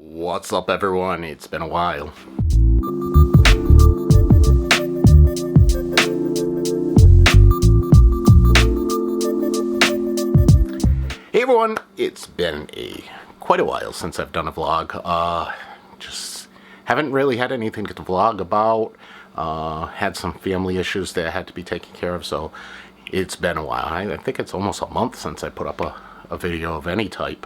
What's up, everyone? It's been a while. Hey everyone, it's been quite a while since I've done a vlog. Just haven't really had anything to vlog about. Had some family issues that had to be taken care of, so it's been a while. I think it's almost a month since I put up a video of any type.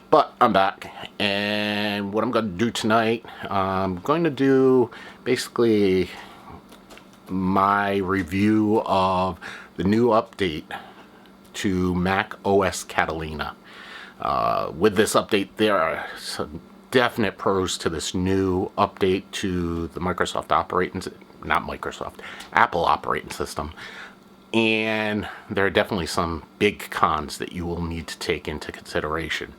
But I'm back, and what I'm going to do tonight, I'm going to do basically my review of the new update to MaxOS Catalina. With this update, there are some definite pros to this new update to the Apple operating system. And there are definitely some big cons that you will need to take into consideration.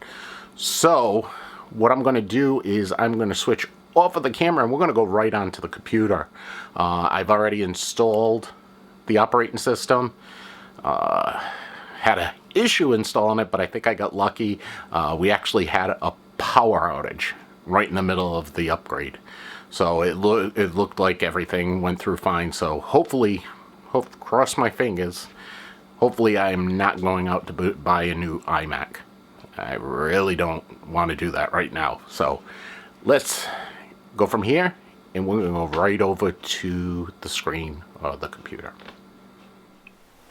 So what I'm going to do is I'm going to switch off of the camera and we're going to go right onto the computer. I've already installed the operating system. Had an issue installing it, but I think I got lucky. We actually had a power outage right in the middle of the upgrade. So it looked like everything went through fine. So hopefully, cross my fingers, hopefully I'm not going out to buy a new iMac. I really don't want to do that right now. So let's go from here, and we're going to go right over to the screen of the computer.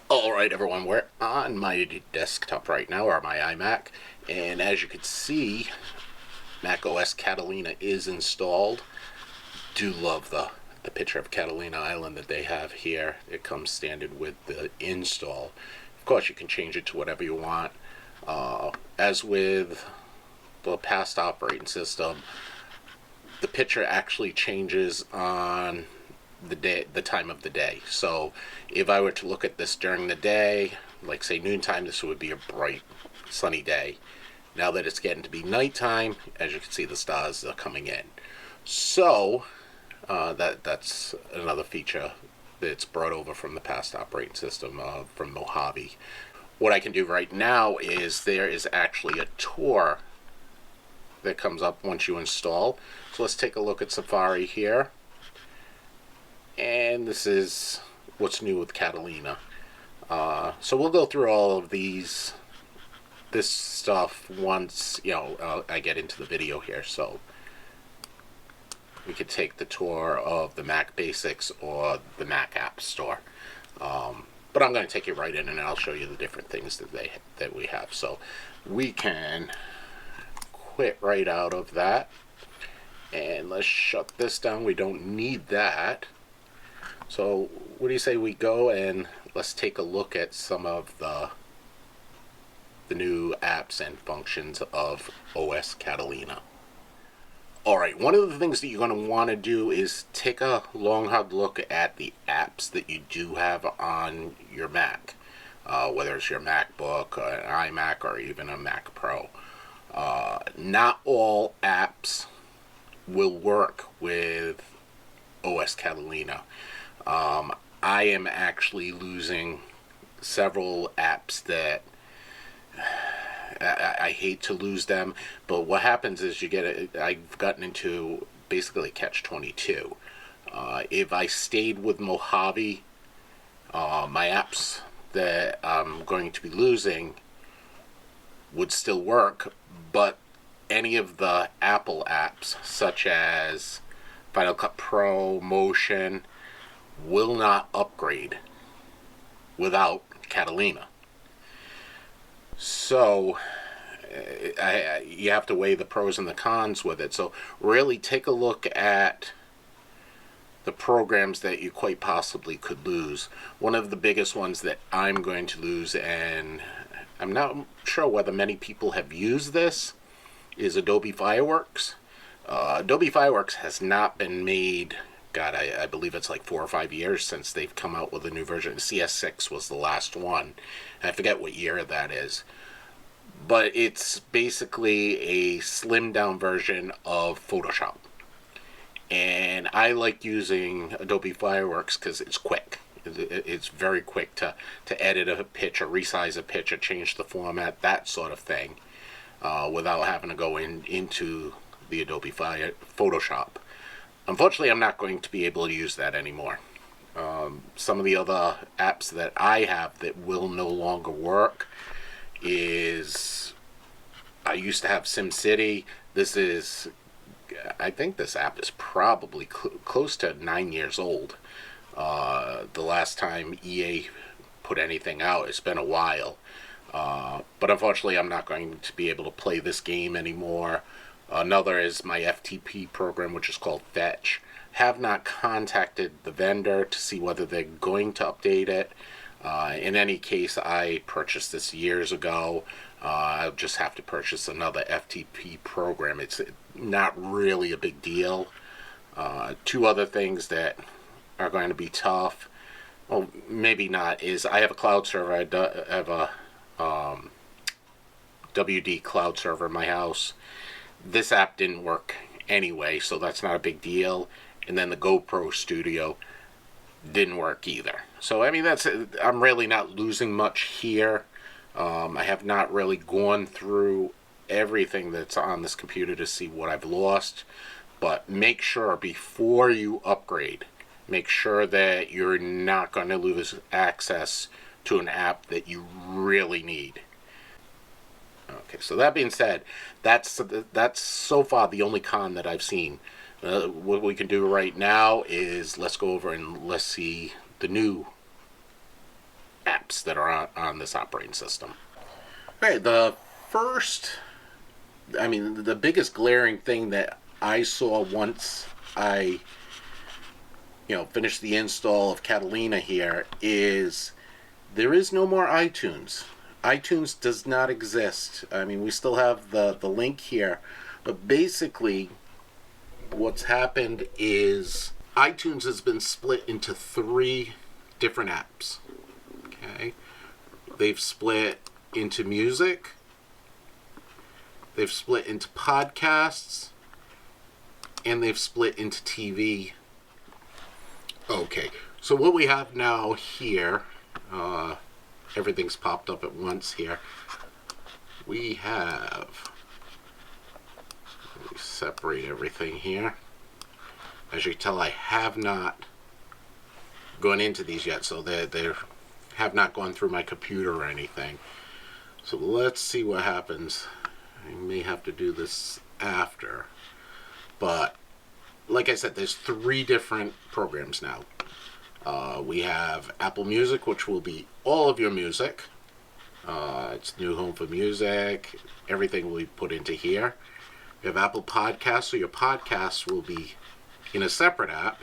Alright everyone, we're on my desktop right now, or my iMac, and as you can see, MaxOS Catalina is installed. Do love the picture of Catalina Island that they have here. It comes standard with the install. Of course, you can change it to whatever you want. As with the past operating system, the picture actually changes on the time of the day. So if I were to look at this during the day, like say noontime, this would be a bright sunny day. Now that it's getting to be nighttime, as you can see, the stars are coming in. So that's another feature that's brought over from the past operating system from Mojave. What I can do right now is there is actually a tour that comes up once you install. So let's take a look at Safari here. And this is what's new with Catalina. So we'll go through all of this stuff once, I get into the video here. So we could take the tour of the Mac Basics or the Mac App Store. But I'm going to take you right in and I'll show you the different things that we have. So we can quit right out of that. And let's shut this down. We don't need that. So what do you say we go and let's take a look at some of the new apps and functions of OS Catalina. Alright, one of the things that you're going to want to do is take a long hard look at the apps that you do have on your Mac. Whether it's your MacBook, or an iMac, or even a Mac Pro. Not all apps will work with OS Catalina. I am actually losing several apps that I hate to lose them, but what happens is I've gotten into basically catch-22. If I stayed with Mojave, my apps that I'm going to be losing would still work, but any of the Apple apps, such as Final Cut Pro, Motion, will not upgrade without Catalina. So you have to weigh the pros and the cons with it. So really take a look at the programs that you quite possibly could lose. One of the biggest ones that I'm going to lose, and I'm not sure whether many people have used this, is Adobe Fireworks. Adobe Fireworks has not been made, God, I believe it's like 4 or 5 years since they've come out with a new version. CS6 was the last one. I forget what year that is. But it's basically a slimmed down version of Photoshop. And I like using Adobe Fireworks because it's quick. It's very quick to edit a picture, resize a picture, change the format, that sort of thing, without having to go into the Adobe Photoshop. Unfortunately, I'm not going to be able to use that anymore. Some of the other apps that I have that will no longer work is, I used to have SimCity. I think this app is probably close to 9 years old. The last time EA put anything out, it's been a while. But unfortunately, I'm not going to be able to play this game anymore. Another is my FTP program, which is called Fetch. Have not contacted the vendor to see whether they're going to update it. In any case, I purchased this years ago. I'll just have to purchase another FTP program. It's not really a big deal. Two other things that are going to be tough, well, maybe not, is I have a cloud server. I have a WD cloud server in my house. This app didn't work anyway, so that's not a big deal. And then the GoPro Studio didn't work either. So I mean, I'm really not losing much here. I have not really gone through everything that's on this computer to see what I've lost. But make sure before you upgrade, make sure that you're not going to lose access to an app that you really need. Okay, so that being said, that's so far the only con that I've seen. What we can do right now is let's go over and let's see the new apps that are on this operating system. Okay, the biggest glaring thing that I saw once I finished the install of Catalina here is there is no more iTunes. iTunes does not exist. I mean, we still have the link here, but basically what's happened is iTunes has been split into 3 different apps. Okay, they've split into music, they've split into podcasts, and they've split into TV. Okay, so what we have now here, everything's popped up at once here. We separate everything here. As you can tell, I have not gone into these yet, so they have not gone through my computer or anything. So let's see what happens. I may have to do this after, but like I said, there's 3 different programs now. We have Apple Music, which will be all of your music. It's new home for music. Everything will be put into here. You have Apple Podcasts, so your podcasts will be in a separate app.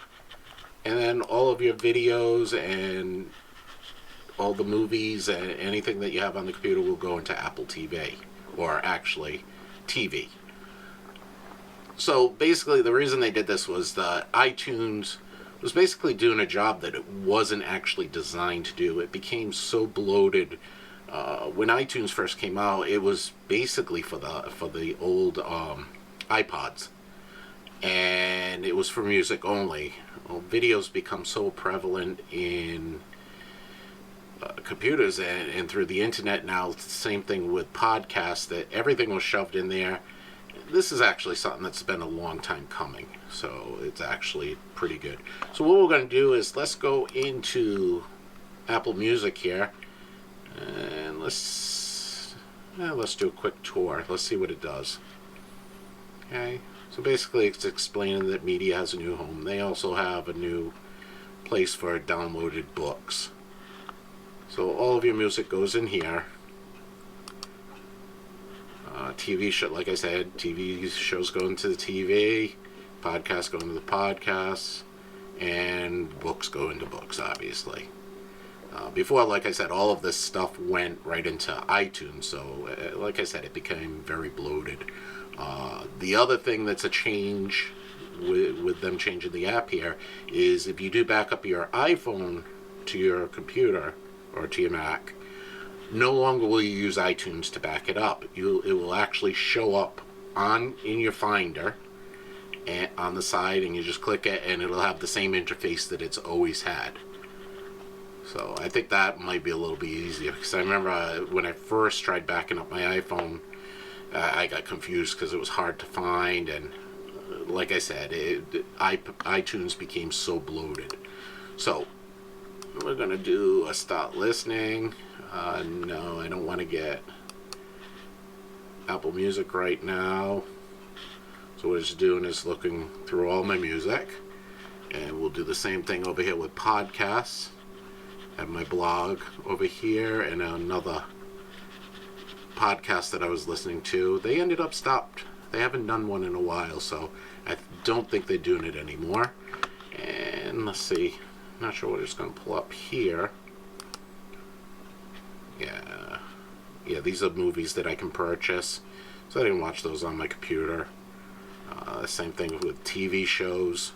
And then all of your videos and all the movies and anything that you have on the computer will go into Apple TV, or actually TV. So basically the reason they did this was that iTunes was basically doing a job that it wasn't actually designed to do. It became so bloated. When iTunes first came out, it was basically for the old iPods, and it was for music only. Well, videos become so prevalent in computers and through the internet now. It's the same thing with podcasts, that everything was shoved in there. This is actually something that's been a long time coming, so it's actually pretty good. So what we're going to do is let's go into Apple Music here, and let's do a quick tour. Let's see what it does. Okay, so basically it's explaining that media has a new home. They also have a new place for downloaded books. So all of your music goes in here. TV show, like I said, TV shows go into the TV, podcasts go into the podcasts, and books go into books, obviously. Before, like I said, all of this stuff went right into iTunes, so like I said, it became very bloated. The other thing that's a change with them changing the app here is if you do back up your iPhone to your computer or to your Mac, no longer will you use iTunes to back it up. It will actually show up in your Finder and on the side, and you just click it and it'll have the same interface that it's always had. So I think that might be a little bit easier, because I remember when I first tried backing up my iPhone, I got confused because it was hard to find, and like I said, iTunes became so bloated. So we're gonna do a start listening. No, I don't want to get Apple Music right now. So what it's doing is looking through all my music, and we'll do the same thing over here with podcasts. I have my blog over here and another podcast that I was listening to. They ended up stopped. They haven't done one in a while, so I don't think they're doing it anymore. And let's see, not sure what it's going to pull up here. Yeah, these are movies that I can purchase, so I didn't watch those on my computer. Same thing with TV shows,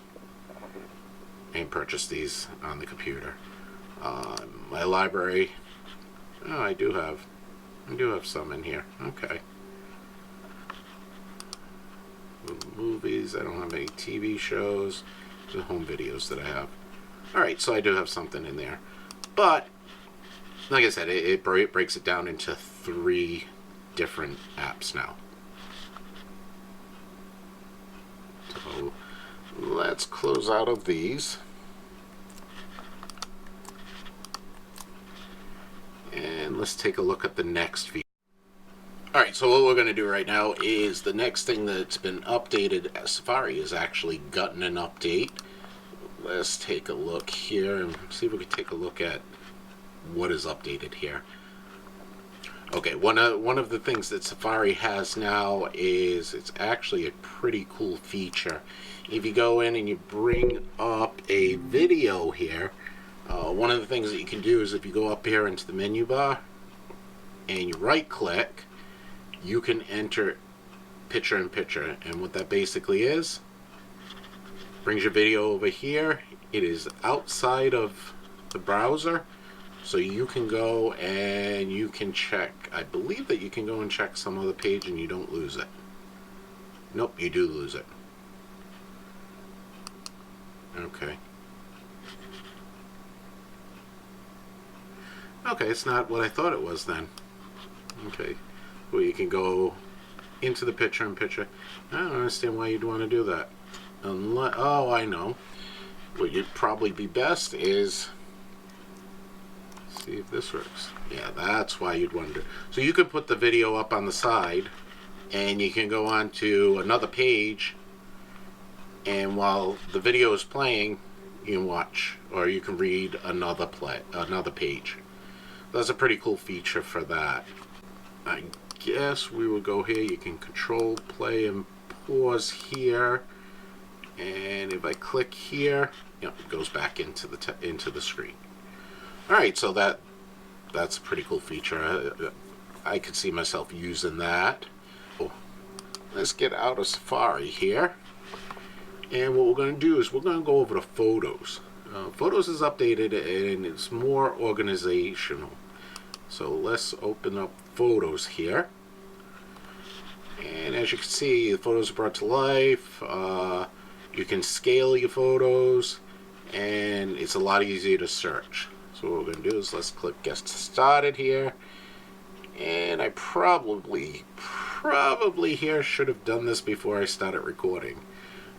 and purchase these on the computer. My library, oh, I do have some in here. Okay. Movies, I don't have any TV shows. The home videos that I have. Alright, so I do have something in there. But, like I said, it breaks it down into 3 different apps now. So, let's close out of these. And let's take a look at the next feature. Alright, so what we're going to do right now is the next thing that's been updated. Safari has actually gotten an update. Let's take a look here and see if we can take a look at what is updated here. Okay, one of the things that Safari has now is, it's actually a pretty cool feature. If you go in and you bring up a video here, one of the things that you can do is if you go up here into the menu bar and you right click, you can enter picture in picture, and what that basically is, brings your video over here. It is outside of the browser, so you can go and you can check. I believe that you can go and check some other page and you don't lose it. Nope, you do lose it. Okay. Okay, it's not what I thought it was then. Okay. Well, you can go into the picture in picture. I don't understand why you'd want to do that. Unless, oh, I know. What you'd probably be best is, see if this works. Yeah, that's why you'd wonder. So you could put the video up on the side, and you can go on to another page, and while the video is playing, you can watch, or you can read another page. That's a pretty cool feature for that. I guess we will go here. You can control, play, and pause here. And if I click here, it goes back into the screen. All right, so that's a pretty cool feature. I could see myself using that. Oh, let's get out of Safari here. And what we're going to do is we're going to go over to Photos. Photos is updated and it's more organizational. So let's open up Photos here. And as you can see, the photos are brought to life. You can scale your photos, and it's a lot easier to search. So what we're going to do is let's click Get Started here. And I probably here should have done this before I started recording.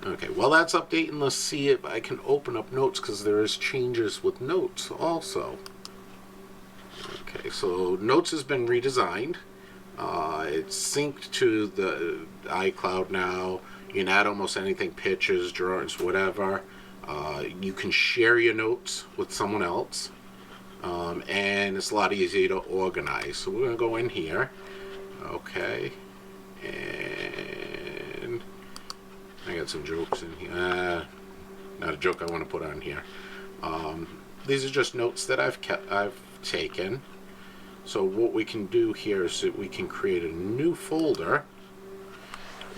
Okay, well that's updating. Let's see if I can open up Notes, because there is changes with Notes also. Okay, so Notes has been redesigned. It's synced to the iCloud now. You can add almost anything, pictures, drawings, whatever. You can share your notes with someone else. And it's a lot easier to organize. So we're going to go in here. Okay. And I got some jokes in here. Not a joke I want to put on here. These are just notes that I've taken. So what we can do here is that we can create a new folder,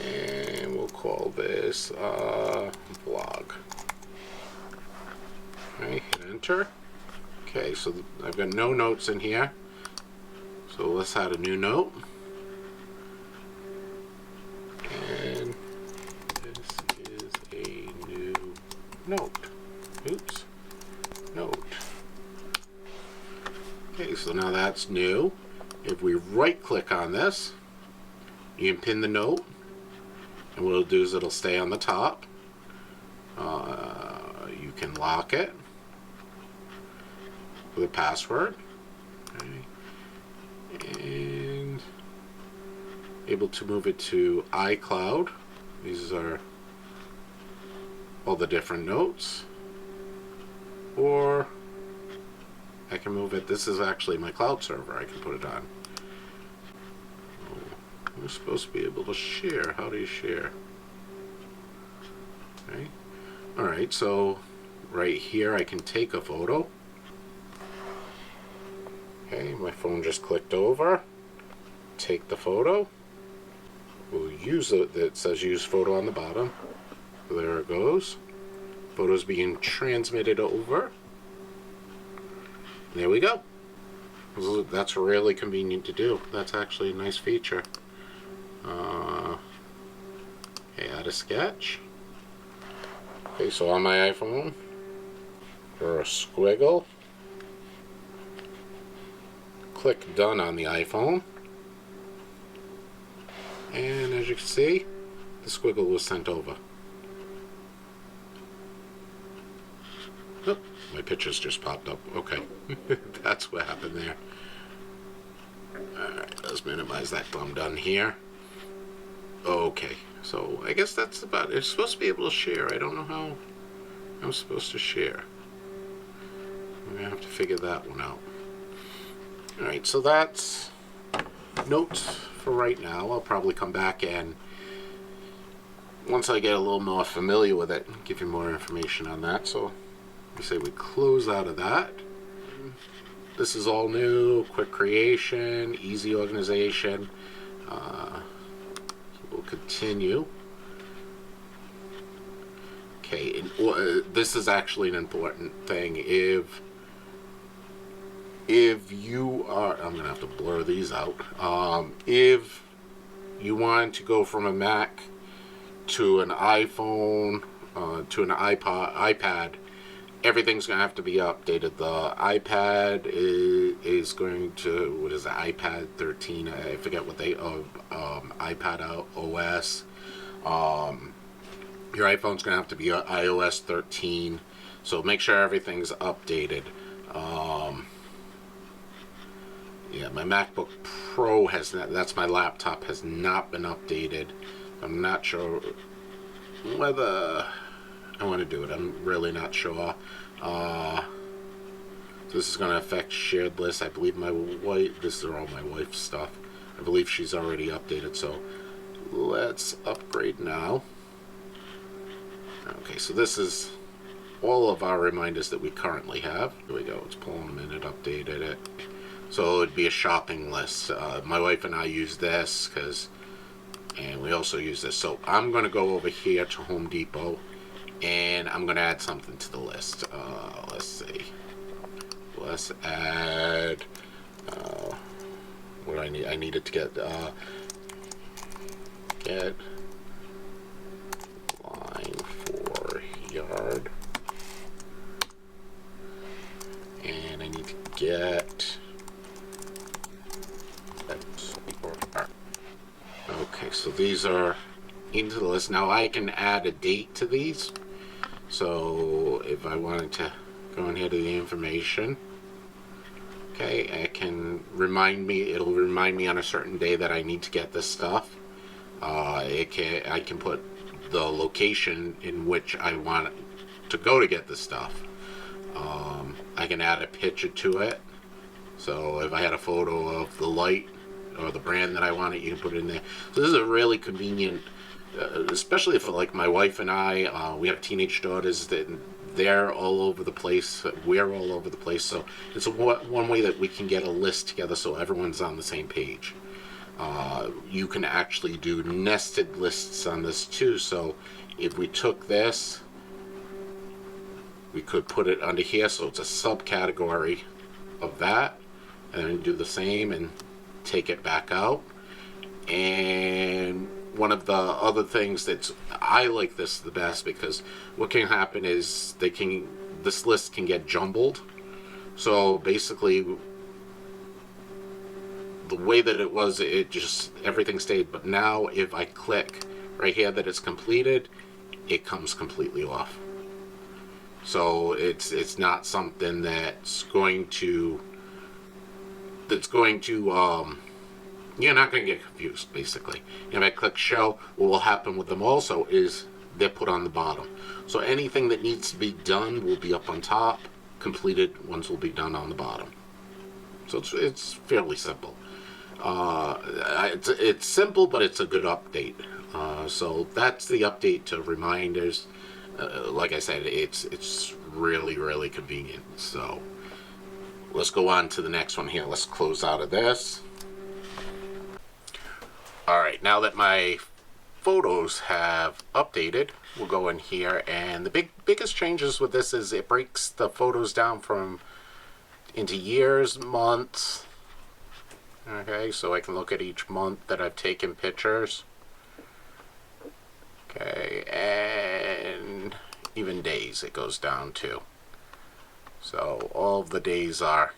and we'll call this blog. Okay, hit enter. Okay, so I've got no notes in here. So let's add a new note. And this is a new note. Oops. Note. Okay, so now that's new. If we right click on this, You can pin the note, and what it'll do is it'll stay on the top. You can lock it with a password. Okay. And able to move it to iCloud. These are all the different notes. Or I can move it. This is actually my cloud server. I can put it on. We're supposed to be able to share. How do you share? Okay. Alright, so right here I can take a photo. Okay, my phone just clicked over. Take the photo. We'll use it. It says use photo on the bottom. There it goes. Photos being transmitted over. There we go. That's really convenient to do. That's actually a nice feature. Okay, add a sketch. Okay, so on my iPhone, draw a squiggle. Click done on the iPhone. And as you can see, the squiggle was sent over. Oh, my pictures just popped up. Okay, that's what happened there. Alright, let's minimize that. I'm done here. Okay, so I guess that's about it. It's supposed to be able to share. I don't know how I'm supposed to share. I'm going to have to figure that one out. Alright, so that's notes for right now. I'll probably come back and once I get a little more familiar with it, give you more information on that. So we say we close out of that. This is all new, quick creation, easy organization. We'll continue. Okay, and, this is actually an important thing. If you are, I'm gonna have to blur these out. If you want to go from a Mac to an iPhone to an iPad, everything's going to have to be updated. The iPad is going to, what is it, iPad 13, I forget what they, iPad OS. Your iPhone's going to have to be iOS 13, so make sure everything's updated. Yeah, my MacBook Pro has not, that's my laptop, has not been updated. I'm not sure whether I want to do it. I'm really not sure. So this is going to affect shared lists. I believe my wife, this is all my wife's stuff. I believe she's already updated, so let's upgrade now. Okay, so this is all of our reminders that we currently have. Here we go. It's pulling them in. It updated it. So it would be a shopping list. My wife and I use this and we also use this. So I'm going to go over here to Home Depot and I'm going to add something to the list. Let's see. Let's add, what do I need? I needed to get line for yard. And I need to get, okay, so these are into the list. Now I can add a date to these. So if I wanted to go in here to the information, okay, I can remind me, it'll remind me on a certain day that I need to get this stuff. I can put the location in which I want to go to get the stuff. I can add a picture to it. So if I had a photo of the light or the brand that I want it, you can put it in there. So this is a really convenient, especially for like my wife and I, we have teenage daughters that they're all over the place, we're all over the place, so it's one way that we can get a list together so everyone's on the same page. You can actually do nested lists on this too, so if we took this, we could put it under here, so it's a subcategory of that, and then do the same and take it back out. And one of the other things that's, I like this the best because what can happen is this list can get jumbled. So basically the way that it was, it just, everything stayed. But now if I click right here that it's completed, it comes completely off. So it's not something that's going to you're not going to get confused, basically. If I click show, what will happen with them also is they're put on the bottom. So anything that needs to be done will be up on top. Completed ones will be done on the bottom. So it's fairly simple. It's simple, but it's a good update. So that's the update to reminders. Like I said, it's really, really convenient. So let's go on to the next one here. Let's close out of this. Alright, now that my photos have updated, we'll go in here, and the biggest changes with this is it breaks the photos down into years, months. Okay, so I can look at each month that I've taken pictures. Okay, and even days it goes down to. So all of the days are,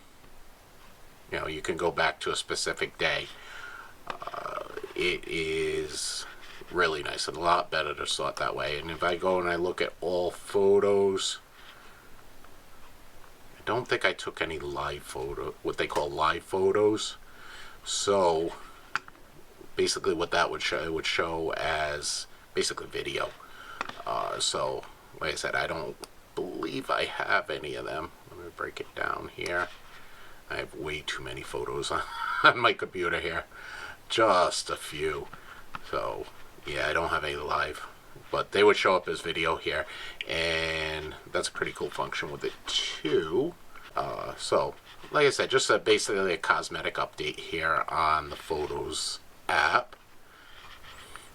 you can go back to a specific day. It is really nice and a lot better to sort that way. And if I go and I look at all photos, I don't think I took any live photo, what they call live photos. So basically what that would show, it would show as basically video. So like I said, I don't believe I have any of them. Let me break it down here. I have way too many photos on my computer here. Just a few. So yeah, I don't have any live, but they would show up as video here, and that's a pretty cool function with it too. So like I said, just basically a cosmetic update here on the Photos app.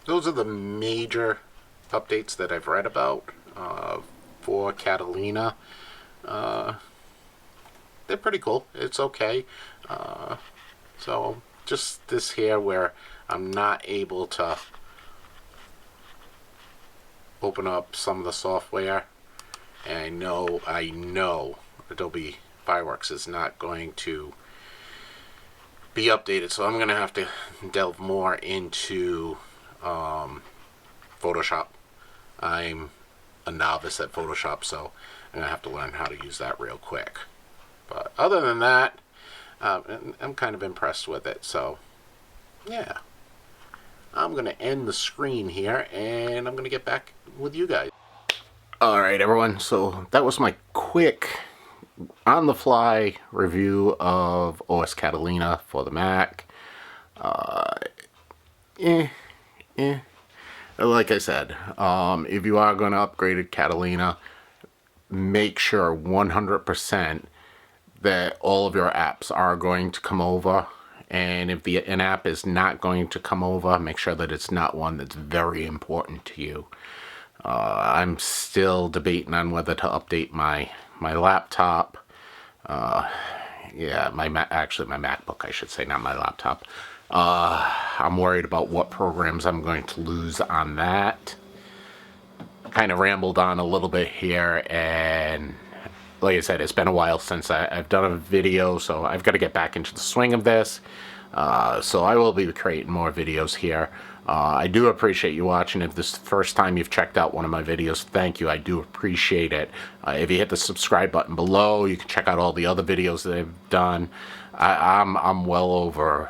Those are the major updates that I've read about for Catalina. They're pretty cool. It's okay. So just this here where I'm not able to open up some of the software, and I know Adobe Fireworks is not going to be updated, so I'm going to have to delve more into Photoshop. I'm a novice at Photoshop, so I'm going to have to learn how to use that real quick. But other than that, I'm kind of impressed with it. So yeah, I'm going to end the screen here, and I'm going to get back with you guys. Alright everyone, so that was my quick on-the-fly review of OS Catalina for the Mac. Like I said, if you are going to upgrade to Catalina, make sure 100% that all of your apps are going to come over. And if an app is not going to come over, make sure that it's not one that's very important to you. I'm still debating on whether to update my laptop. Yeah, actually my MacBook, I should say, not my laptop. I'm worried about what programs I'm going to lose on that. Kind of rambled on a little bit here, and like I said, it's been a while since I've done a video, so I've got to get back into the swing of this. So I will be creating more videos here. I do appreciate you watching. If this is the first time you've checked out one of my videos, thank you. I do appreciate it. If you hit the subscribe button below, you can check out all the other videos that I've done. I'm well over,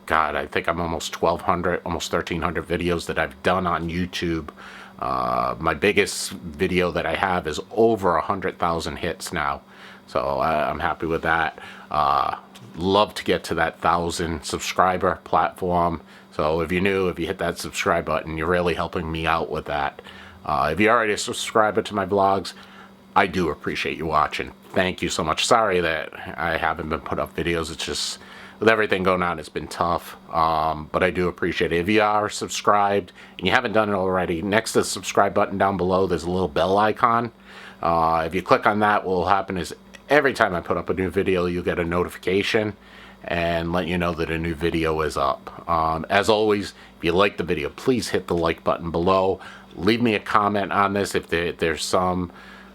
God, I think I'm almost 1,200, almost 1,300 videos that I've done on YouTube. My biggest video that I have is over 100,000 hits now, so I'm happy with that. Love to get to that 1,000 subscriber platform. So if you're new, if you hit that subscribe button, you're really helping me out with that. If you're already a subscriber to my vlogs, I do appreciate you watching. Thank you so much. Sorry that I haven't been put up videos. It's just, with everything going on, it's been tough. But I do appreciate it. If you are subscribed and you haven't done it already, next to the subscribe button down below, there's a little bell icon. If you click on that, what will happen is every time I put up a new video, you'll get a notification and let you know that a new video is up. As always, if you like the video, please hit the like button below. Leave me a comment on this if there's some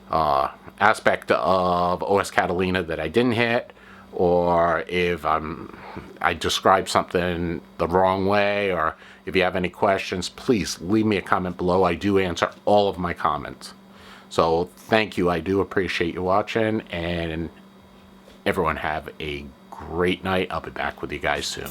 aspect of OS Catalina that I didn't hit, or if I describe something the wrong way, or if you have any questions, please leave me a comment below. I do answer all of my comments. So thank you. I do appreciate you watching, and everyone have a great night. I'll be back with you guys soon.